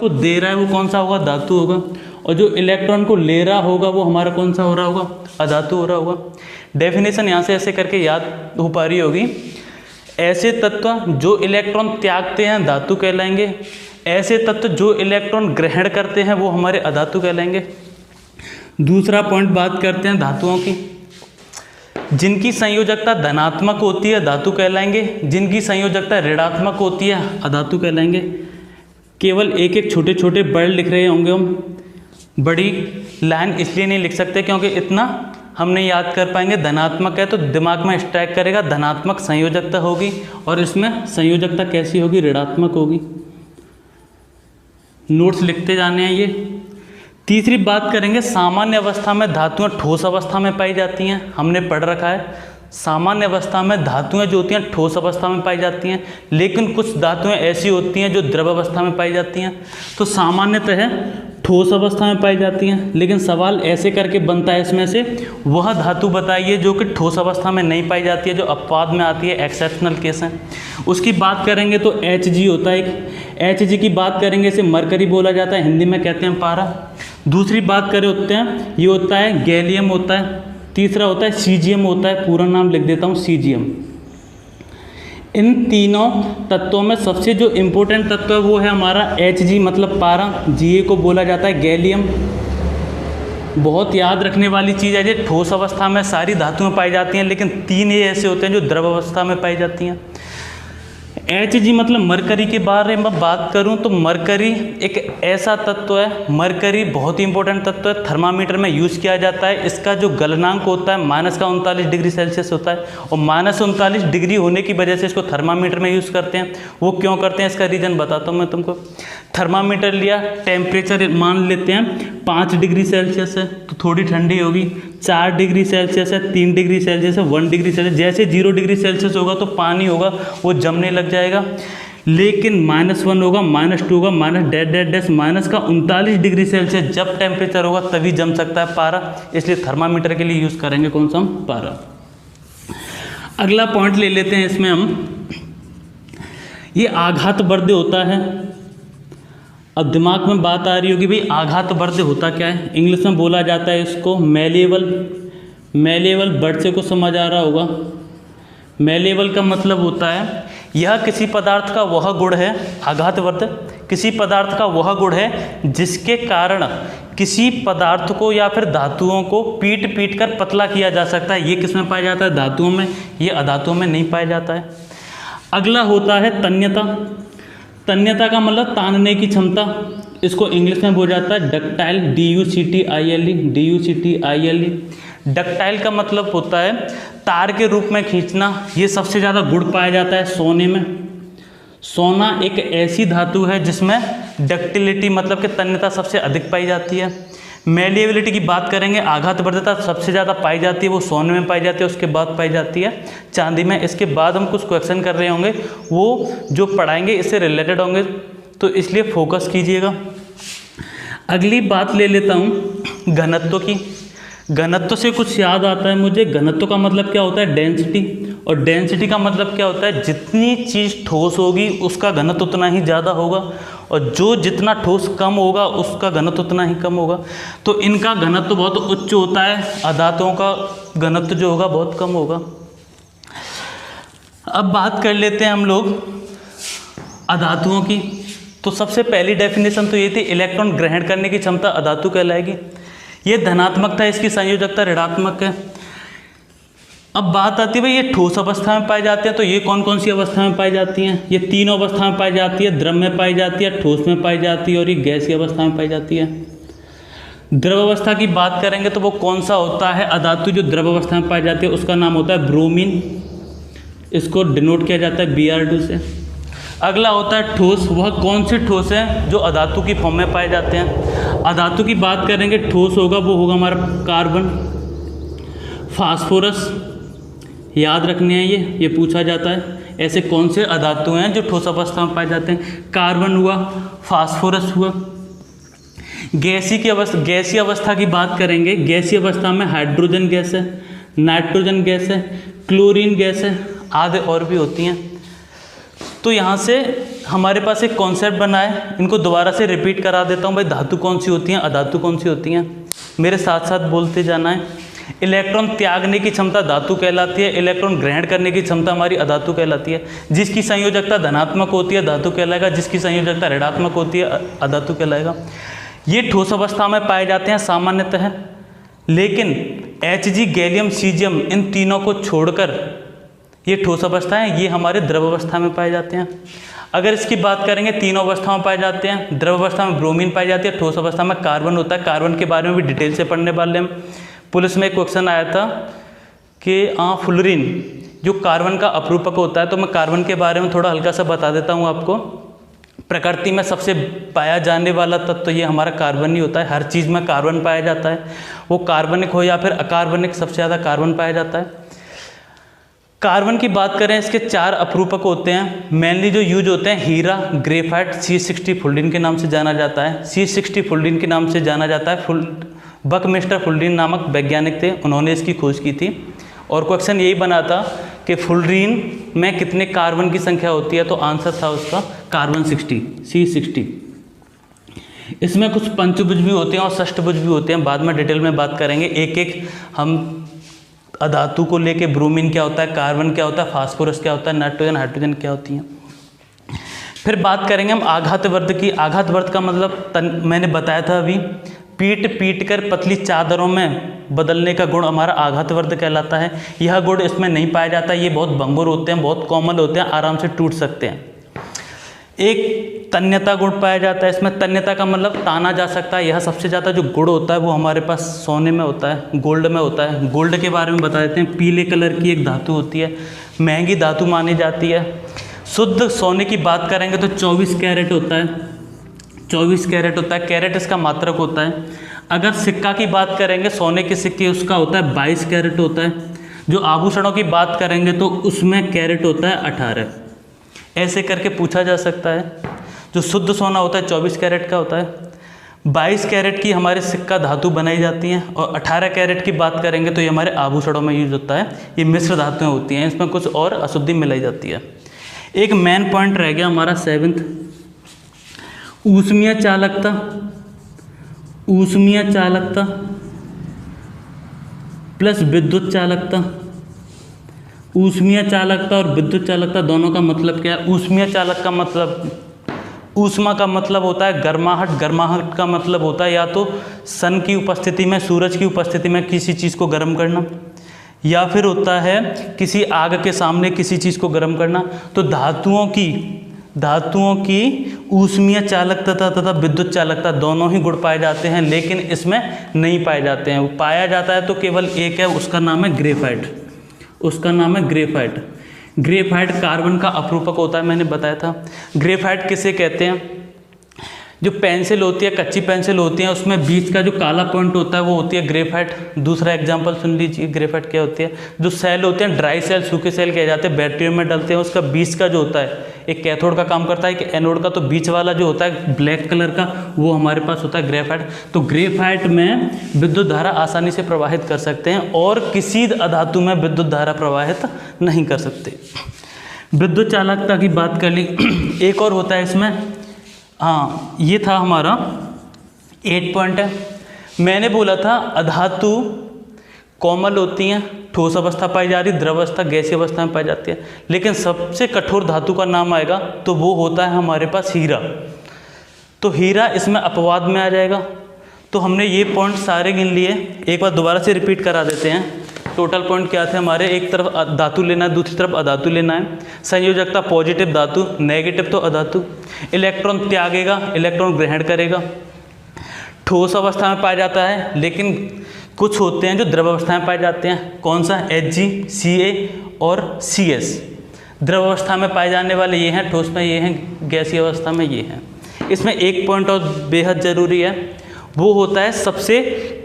को दे रहा है वो कौन सा होगा, धातु होगा, और जो इलेक्ट्रॉन को ले रहा होगा वो हमारा कौन सा हो रहा होगा, अधातु हो रहा होगा। डेफिनेशन यहाँ से ऐसे करके याद हो पा रही होगी। ऐसे तत्व जो इलेक्ट्रॉन त्यागते हैं धातु कहलाएंगे, ऐसे तत्व जो इलेक्ट्रॉन ग्रहण करते हैं वो हमारे अधातु कहलाएंगे। दूसरा पॉइंट बात करते हैं धातुओं की। जिनकी संयोजकता धनात्मक होती है धातु कहलाएंगे, जिनकी संयोजकता ऋणात्मक होती है अधातु कहलाएंगे। केवल एक एक छोटे छोटे वर्ड लिख रहे होंगे हम, बड़ी लाइन इसलिए नहीं लिख सकते क्योंकि इतना हम नहीं याद कर पाएंगे। धनात्मक है तो दिमाग में स्ट्राइक करेगा, धनात्मक संयोजकता होगी, और इसमें संयोजकता कैसी होगी, ऋणात्मक होगी। नोट्स लिखते जाने हैं ये। तीसरी बात करेंगे, सामान्य अवस्था में धातुएं ठोस अवस्था में पाई जाती हैं। हमने पढ़ रखा है सामान्य अवस्था में धातुएं जो होती हैं ठोस अवस्था में पाई जाती हैं, लेकिन कुछ धातुएं ऐसी होती हैं जो द्रव अवस्था में पाई जाती हैं। तो सामान्यतः ठोस अवस्था में पाई जाती हैं, लेकिन सवाल ऐसे करके बनता है इसमें से वह धातु बताइए जो कि ठोस अवस्था में नहीं पाई जाती है, जो अपवाद में आती है, एक्सेप्शनल केस है। उसकी बात करेंगे तो Hg होता है एक। Hg की बात करेंगे, इसे मरकरी बोला जाता है, हिंदी में कहते हैं पारा। दूसरी बात करें होते हैं, ये होता है गैलियम होता है। तीसरा होता है सीजियम होता है, पूरा नाम लिख देता हूँ सीजियम। इन तीनों तत्वों में सबसे जो इम्पोर्टेंट तत्व है वो है हमारा Hg मतलब पारा, Ga को बोला जाता है गैलियम। बहुत याद रखने वाली चीज़ है, ये ठोस अवस्था में सारी धातुएं पाई जाती हैं, लेकिन तीन ये ऐसे होते हैं जो द्रव अवस्था में पाई जाती हैं। Hg मतलब मरकरी के बारे में बात करूं तो मरकरी एक ऐसा तत्व है, मरकरी बहुत ही इंपॉर्टेंट तत्व है, थर्मामीटर में यूज़ किया जाता है। इसका जो गलनांक होता है -39 डिग्री सेल्सियस होता है, और -39 डिग्री होने की वजह से इसको थर्मामीटर में यूज़ करते हैं। वो क्यों करते हैं इसका रीज़न बताता हूँ मैं तुमको। थर्मामीटर लिया, टेम्परेचर मान लेते हैं 5 डिग्री सेल्सियस है तो थोड़ी ठंडी होगी, 4 डिग्री सेल्सियस है, 3 डिग्री सेल्सियस है, 1 डिग्री सेल्सियस, जैसे 0 डिग्री सेल्सियस होगा तो पानी होगा वो जमने लग जाएगा। लेकिन -1 होगा, -2 होगा, माइनस का 39 डिग्री सेल्सियस जब टेम्परेचर होगा तभी जम सकता है पारा, इसलिए थर्मामीटर के लिए यूज़ करेंगे कौन सा हम, पारा। अगला पॉइंट ले लेते हैं इसमें हम, ये आघात वर्ध्य होता है। अब दिमाग में बात आ रही होगी भाई आघात वर्ध्य होता क्या है, इंग्लिश में बोला जाता है इसको मेलेबल। मेलेबल वर्ड से कुछ समझ आ रहा होगा। मेलेबल का मतलब होता है यह किसी पदार्थ का वह गुण है, आघात वर्ध्य किसी पदार्थ का वह गुण है जिसके कारण किसी पदार्थ को या फिर धातुओं को पीट पीट कर पतला किया जा सकता है। ये किस में पाया जाता है, धातुओं में, ये अधातुओं में नहीं पाया जाता है। अगला होता है तन्यता। तन्यता का मतलब तानने की क्षमता, इसको इंग्लिश में बोला जाता है डक्टाइल, DUCTILE। डक्टाइल का मतलब होता है तार के रूप में खींचना। ये सबसे ज़्यादा गुण पाया जाता है सोने में। सोना एक ऐसी धातु है जिसमें डक्टिलिटी मतलब कि तन्यता सबसे अधिक पाई जाती है। मेलिएबिलिटी की बात करेंगे, आघात वर्ध्यता सबसे ज़्यादा पाई जाती है वो सोने में पाई जाती है, उसके बाद पाई जाती है चांदी में। इसके बाद हम कुछ क्वेश्चन कर रहे होंगे, वो जो पढ़ाएंगे इससे रिलेटेड होंगे, तो इसलिए फोकस कीजिएगा। अगली बात ले लेता हूँ घनत्व की। घनत्व से कुछ याद आता है मुझे। घनत्व का मतलब क्या होता है, डेंसिटी, और डेंसिटी का मतलब क्या होता है, जितनी चीज़ ठोस होगी उसका घनत्व उतना ही ज़्यादा होगा, और जो जितना ठोस कम होगा उसका घनत्व उतना ही कम होगा। तो इनका घनत्व बहुत उच्च होता है, अधातुओं का घनत्व जो होगा बहुत कम होगा। अब बात कर लेते हैं हम लोग अधातुओं की। तो सबसे पहली डेफिनेशन तो ये थी, इलेक्ट्रॉन ग्रहण करने की क्षमता अधातु कहलाएगी। ये धनात्मक था, इसकी संयोजकता ऋणात्मक है। अब बात आती है भाई ये ठोस अवस्था में पाई जाते हैं, तो ये कौन कौन सी अवस्था में पाई जाती हैं, ये तीनों अवस्था में पाई जाती है, द्रव में पाई जाती है, ठोस में पाई जाती है, और ये गैसीय अवस्था में पाई जाती है। द्रव अवस्था की बात करेंगे तो वो कौन सा होता है, अधातु जो द्रव अवस्था में पाई जाती है उसका नाम होता है ब्रोमीन, इसको डिनोट किया जाता है Br2 से। अगला होता है ठोस, वह कौन से ठोस हैं जो अधातु की फॉर्म में पाए जाते हैं। अधातु की बात करेंगे, ठोस होगा वो होगा हमारा कार्बन, फास्फोरस, याद रखने हैं ये पूछा जाता है। ऐसे कौन से अधातु हैं जो ठोस अवस्था में पाए जाते हैं, कार्बन हुआ, फास्फोरस हुआ। गैसीय अवस्था की बात करेंगे, गैसीय अवस्था में हाइड्रोजन गैस है, नाइट्रोजन गैस है, क्लोरीन गैस है, आदि और भी होती हैं। तो यहाँ से हमारे पास एक कॉन्सेप्ट बना है, इनको दोबारा से रिपीट करा देता हूँ भाई। धातु कौन सी होती हैं, अधातु कौन सी होती हैं, मेरे साथ साथ बोलते जाना है। इलेक्ट्रॉन त्यागने की क्षमता धातु कहलाती है, इलेक्ट्रॉन ग्रहण करने की क्षमता हमारी अधातु कहलाती है। जिसकी संयोजकता धनात्मक होती है धातु कहलाएगा, जिसकी संयोजकता ऋणात्मक होती है अधातु कहलाएगा। ये ठोस अवस्था में पाए जाते हैं सामान्यतः, लेकिन Hg, गैलियम, सीजियम इन तीनों को छोड़कर ये ठोस अवस्था है, ये हमारे द्रव अवस्था में पाए जाते हैं। अगर इसकी बात करेंगे तीनों अवस्थाओं में पाए जाते हैं। द्रव अवस्था में ब्रोमीन पाई जाती है, ठोस अवस्था में कार्बन होता है। कार्बन के बारे में भी डिटेल से पढ़ने वाले हम। पुलिस में एक क्वेश्चन आया था कि फ्लोरीन जो कार्बन का अपरूपक होता है, तो मैं कार्बन के बारे में थोड़ा हल्का सा बता देता हूँ आपको। प्रकृति में सबसे पाया जाने वाला तत्व तो ये हमारा कार्बन ही होता है। हर चीज़ में कार्बन पाया जाता है, वो कार्बनिक हो या फिर अकार्बनिक, सबसे ज़्यादा कार्बन पाया जाता है। कार्बन की बात करें, इसके 4 अपरूपक होते हैं। मेनली जो यूज होते हैं हीरा, ग्रेफाइट, C60 फुल्डीन के नाम से जाना जाता है। C60 फुल्डीन के नाम से जाना जाता है। बकमिस्टर फुल्डीन नामक वैज्ञानिक थे, उन्होंने इसकी खोज की थी। और क्वेश्चन यही बना था कि फुल्डीन में कितने कार्बन की संख्या होती है, तो आंसर था उसका कार्बन 60, C60। इसमें कुछ पंचभुज भी होते हैं और षष्ठभुज भी होते हैं, बाद में डिटेल में बात करेंगे। एक एक हम अधातु को लेके, ब्रोमीन क्या होता है, कार्बन क्या होता है, फास्फोरस क्या होता है, नाइट्रोजन, हाइड्रोजन क्या होती हैं। फिर बात करेंगे हम आघातवर्ध की। आघातवर्ध का मतलब मैंने बताया था अभी, पीट कर पतली चादरों में बदलने का गुण हमारा आघातवर्ध कहलाता है। यह गुण इसमें नहीं पाया जाता, ये बहुत भंगुर होते हैं, बहुत कॉमन होते हैं, आराम से टूट सकते हैं। एक तन्यता गुण पाया जाता है इसमें। तन्यता का मतलब ताना जा सकता है। यह सबसे ज़्यादा जो गुण होता है वो हमारे पास सोने में होता है, गोल्ड में होता है। गोल्ड के बारे में बता देते हैं। पीले कलर की एक धातु होती है, महंगी धातु मानी जाती है। शुद्ध सोने की बात करेंगे तो 24 कैरेट होता है, 24 कैरेट होता है। कैरेट इसका मात्रक होता है। अगर सिक्का की बात करेंगे, सोने के सिक्के, उसका होता है 22 कैरेट होता है। जो आभूषणों की बात करेंगे तो उसमें कैरेट होता है 18। ऐसे करके पूछा जा सकता है। जो शुद्ध सोना होता है 24 कैरेट का होता है। 22 कैरेट की हमारे सिक्का धातु बनाई जाती हैं, और 18 कैरेट की बात करेंगे तो ये हमारे आभूषणों में यूज होता है। ये मिश्र धातुएं होती हैं, इसमें कुछ और अशुद्धि मिलाई जाती है। एक मेन पॉइंट रह गया हमारा 7th, ऊष्मीय चालकता। ऊष्मीय चालकता प्लस विद्युत चालकता। ऊष्मीय चालकता और विद्युत चालकता दोनों का मतलब क्या है? ऊष्मीय चालक का मतलब, ऊष्मा का मतलब होता है गर्माहट। गर्माहट का मतलब होता है या तो सन की उपस्थिति में, सूरज की उपस्थिति में किसी चीज़ को गर्म करना, या फिर होता है किसी आग के सामने किसी चीज़ को गर्म करना। तो धातुओं की ऊष्मीय चालकता तथा विद्युत चालकता दोनों ही गुण पाए जाते हैं, लेकिन इसमें नहीं पाए जाते हैं। वो पाया जाता है तो केवल एक है, उसका नाम है ग्रेफाइट। उसका नाम है ग्रेफाइट। ग्रेफाइट कार्बन का अपरूपक होता है, मैंने बताया था। ग्रेफाइट किसे कहते हैं? जो पेंसिल होती है, कच्ची पेंसिल होती है, उसमें बीच का जो काला पॉइंट होता है वो होती है ग्रेफाइट। दूसरा एग्जांपल सुन लीजिए, ग्रेफाइट क्या होती है? जो सेल होते हैं, ड्राई सेल, सूखे सेल कहे जाते हैं, बैटरियों में डलते हैं, उसका बीच का जो होता है, एक कैथोड का काम करता है, एक एनोड का। तो बीच वाला जो होता है ब्लैक कलर का, वो हमारे पास होता है ग्रेफाइट। तो ग्रेफाइट में विद्युत धारा आसानी से प्रवाहित कर सकते हैं, और किसी अधातु में विद्युत धारा प्रवाहित नहीं कर सकते। विद्युत चालकता की बात कर ली। एक और होता है इसमें, हाँ, ये था हमारा 8 पॉइंट है। मैंने बोला था अधातु कोमल होती हैं, ठोस अवस्था पाई जा रही, द्रव अवस्था, गैसीय अवस्था में पाई जाती है। लेकिन सबसे कठोर धातु का नाम आएगा तो वो होता है हमारे पास हीरा। तो हीरा इसमें अपवाद में आ जाएगा। तो हमने ये पॉइंट सारे गिन लिए, एक बार दोबारा से रिपीट करा देते हैं। टोटल पॉइंट क्या थे हमारे? एक तरफ धातु लेना है, दूसरी तरफ अधातु लेना है। संयोजकता पॉजिटिव धातु, नेगेटिव तो अधातु। इलेक्ट्रॉन त्यागेगा, इलेक्ट्रॉन ग्रहण करेगा। ठोस अवस्था में पाया जाता है, लेकिन कुछ होते हैं जो द्रव अवस्था में पाए जाते हैं। कौन सा? Hg, Ca और Cs। द्रव अवस्था में पाए जाने वाले ये हैं, ठोस में ये हैं, गैसीय अवस्था में ये हैं। इसमें एक पॉइंट और बेहद ज़रूरी है, वो होता है सबसे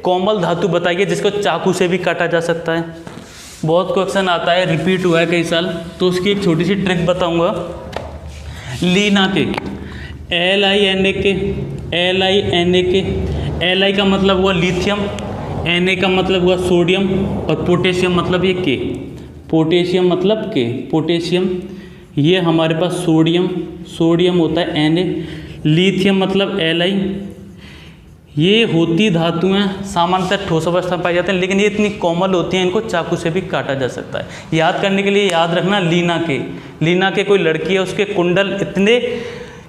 कोमल धातु बताइए जिसको चाकू से भी काटा जा सकता है। बहुत क्वेश्चन आता है, रिपीट हुआ है कई साल, तो उसकी एक छोटी सी ट्रिक बताऊंगा। लीना के, LiNa के, Li का मतलब हुआ लिथियम, Na का मतलब हुआ सोडियम, और पोटेशियम मतलब ये के। पोटेशियम मतलब के, पोटेशियम ये हमारे पास सोडियम, सोडियम होता है Na, लिथियम मतलब Li। ये होती धातुएं सामान्यतः ठोस अवस्था में पाई जाती हैं, लेकिन ये इतनी कोमल होती हैं इनको चाकू से भी काटा जा सकता है। याद करने के लिए याद रखना लीना के कोई लड़की है, उसके कुंडल इतने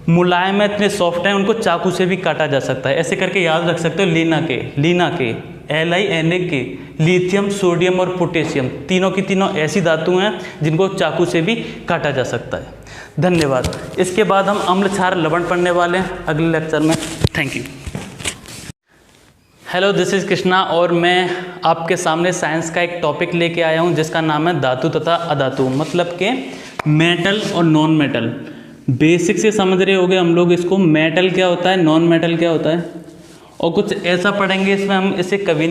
मुलायम है, इतने सॉफ्ट हैं, उनको चाकू से भी काटा जा सकता है। ऐसे करके याद रख सकते हो लीना के Li Na के लिथियम, सोडियम और पोटेशियम, तीनों की तीनों ऐसी धातुएं हैं जिनको चाकू से भी काटा जा सकता है। धन्यवाद। इसके बाद हम अम्ल क्षार लवण पढ़ने वाले हैं अगले लेक्चर में। Thank you. Hello, this is Krishna और मैं आपके सामने साइंस का एक टॉपिक लेके आया हूँ जिसका नाम है धातु तथा अधातु, मतलब के मेटल और नॉन मेटल। बेसिक से समझ रहे होंगे हम लोग इसको, मेटल क्या होता है, नॉन मेटल क्या होता है, और कुछ ऐसा पढ़ेंगे इसमें हम इसे कभी